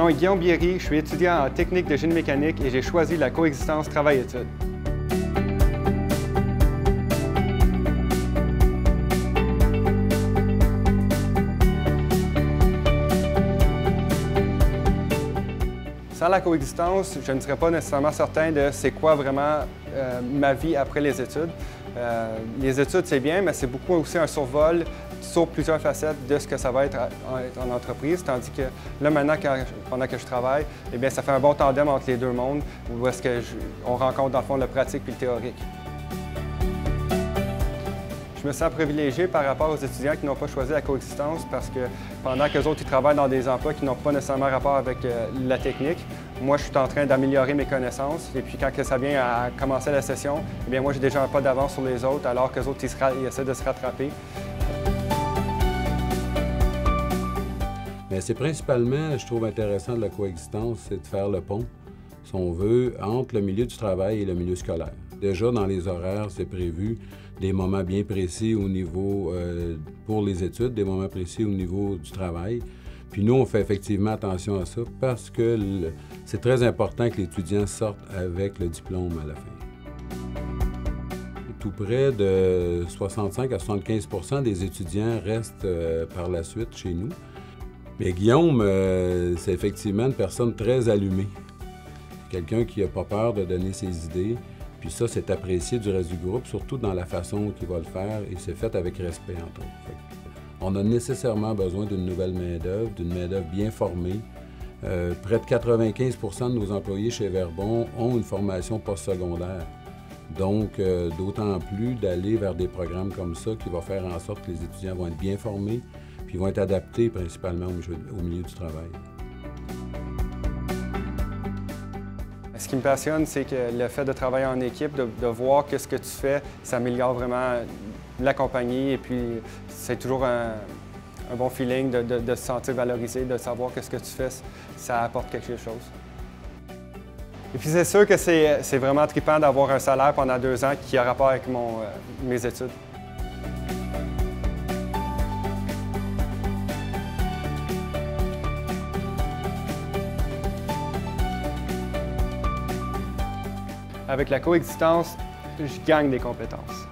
nom est Guillaume Bierry, je suis étudiant en technique de génie mécanique et j'ai choisi la coexistence travail-études. Sans la coexistence, je ne serais pas nécessairement certain de c'est quoi vraiment ma vie après les études. Les études, c'est bien, mais c'est beaucoup aussi un survol sur plusieurs facettes de ce que ça va être en entreprise, tandis que là, maintenant, pendant que je travaille, eh bien, ça fait un bon tandem entre les deux mondes, où est-ce qu'on rencontre, dans le fond, le pratique puis le théorique. Je me sens privilégié par rapport aux étudiants qui n'ont pas choisi la coexistence parce que pendant qu'eux autres ils travaillent dans des emplois qui n'ont pas nécessairement rapport avec la technique, moi je suis en train d'améliorer mes connaissances et puis quand ça vient à commencer la session, eh bien moi j'ai déjà un pas d'avance sur les autres alors qu'eux autres ils essaient de se rattraper. Mais c'est principalement, je trouve intéressant de la coexistence, c'est de faire le pont, si on veut, entre le milieu du travail et le milieu scolaire. Déjà, dans les horaires, c'est prévu des moments bien précis au niveau, pour les études, des moments précis au niveau du travail. Puis nous, on fait effectivement attention à ça parce que c'est très important que l'étudiant sorte avec le diplôme à la fin. Tout près de 65 à 75 des étudiants restent par la suite chez nous. Mais Guillaume, c'est effectivement une personne très allumée. Quelqu'un qui n'a pas peur de donner ses idées. Puis ça, c'est apprécié du reste du groupe, surtout dans la façon qu'il va le faire, et c'est fait avec respect, entre autres. On a nécessairement besoin d'une nouvelle main-d'œuvre, d'une main-d'œuvre bien formée. Près de 95 de nos employés chez Verbon ont une formation postsecondaire. Donc, d'autant plus d'aller vers des programmes comme ça qui vont faire en sorte que les étudiants vont être bien formés, puis vont être adaptés principalement au milieu du travail. Ce qui me passionne, c'est que le fait de travailler en équipe, de voir que ce que tu fais, ça améliore vraiment la compagnie et puis c'est toujours un bon feeling de se sentir valorisé, de savoir que ce que tu fais, ça apporte quelque chose. Et puis c'est sûr que c'est vraiment trippant d'avoir un salaire pendant 2 ans qui a rapport avec mes études. Avec la coexistence, je gagne des compétences.